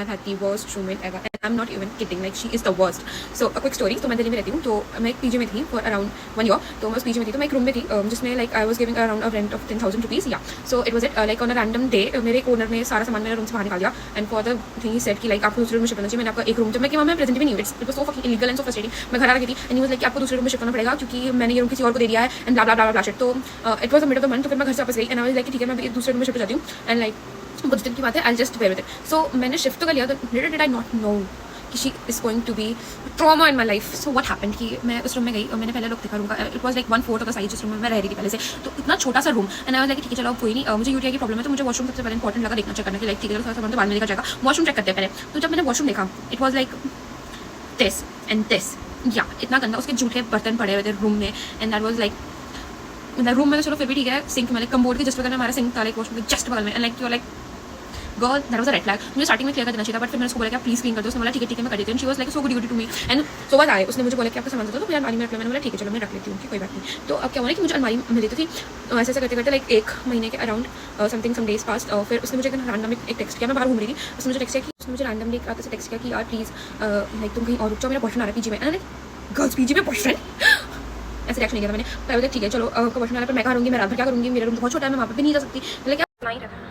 have had the worst roommate ever and I'm not even kidding, like she is the worst. So a quick story, तो मैं दिल्ली में रहती हूँ, तो मैं एक पीजी में थी for around 1 year. तो मैं उस पीजी में थी, तो मैं एक रूम में थी जिसमें like I was giving around a rent of 10,000 rupees. Yeah, so it was it like on a random day मेरे ओनर ने सारा सामान मेरे रूम से बाहर निकाल दिया and for the thing he said कि like आपको दूसरे रूम में शिफ्ट करना चाहिए. मैंने आपका एक रूम, जब मैं कि मैं प्रेजेंट भी नहीं हूँ, it was so fucking illegal and so frustrating. मैं घर आ गई थी and he was like कि आपको दूसरे रूम में शिफ्ट करना पड़ेगा क्योंकि मैंने ये रूम किसी और को दे दिया है and blah blah blah blah shit. तो it was a mid of the month, तो फिर मैं घर से वापस गई and I was like ठीक है मैं एक दूसरे रूम में शिफ्ट हो जाती हूँ and like कुछ दिन की बात है, I'll just bear with it. So मैंने शिफ्ट तो कर लिया, तो little did I not know कि she is going to be trauma in my life. So what happened कि मैं उस रूम में गई और मैंने पहले लोग देखा रूम का, it was like 1/4 of the size जिस रूम में मैं रह रही थी पहले से, तो इतना छोटा सा room and I was like ठीक है चलो कोई नहीं, मुझे यूटीआई की प्रॉब्लम है तो मुझे वॉशरूम सबसे पहले इंपॉर्टेंट लगा देखना चेक करना कि लाइक ठीक है थोड़ा सा बाद में देखा जाएगा, वॉशरूम चेक करते हैं पहले. तो जब मैंने वॉशरूम देखा it was like this and this, या इतना गंदा, उसके जूठे बर्तन पड़े हुए थे रूम में and that was like room में तो चलो फिर भी ठीक है, सिंक में कम्बोर्ड के जस्ट बगल में हमारा सिंक था, लाइक वॉशरूम के जस्ट बगल में and like you like girl that was a red flag. मुझे स्टार्टिंग में क्लियर कर देना चाहिए था, बट फिर मैंने उसको बोला कि आप प्लीज क्लीन कर दो. उसने बोला ठीक है मैं कर देती हूँ. She was like so good duty to me and so was I. उसने मुझे बोला कि आपका सामान दे दो, तो अलमारी में रख लो. मैंने बोला ठीक है चलो मैं रख लेती हूँ कि कोई बात नहीं. तो अब क्या हुआ कि मुझे अलमारी मिल रही थी, ऐसे ऐसे करते करते लाइक 1 महीने के around something some days pass. फिर उसने मुझे रैंडमली एक टेक्स्ट किया, मैं बाहर घूम रही थी, उसने मुझे टेक्स्ट किया कि उसने मुझे रैंडमली एक रात से टेक्स्ट किया कि यार प्लीज़ लाइक तुम कहीं और रुक जाओ, मेरा बॉयफ्रेंड आ रहा है पीजी में. एंड गर्ल्स पीजी में बॉयफ्रेंड ऐसे रिएक्शन नहीं किया था मैंने. तो ठीक है चलो बॉयफ्रेंड आ रहा है, पर मैं कहाँ रहूँगी, मैं रात भर क्या करूँगी, मेरा रूम बहुत छोटा है, मैं वहाँ पर भी नहीं जा सकती. लाइक नहीं रहता.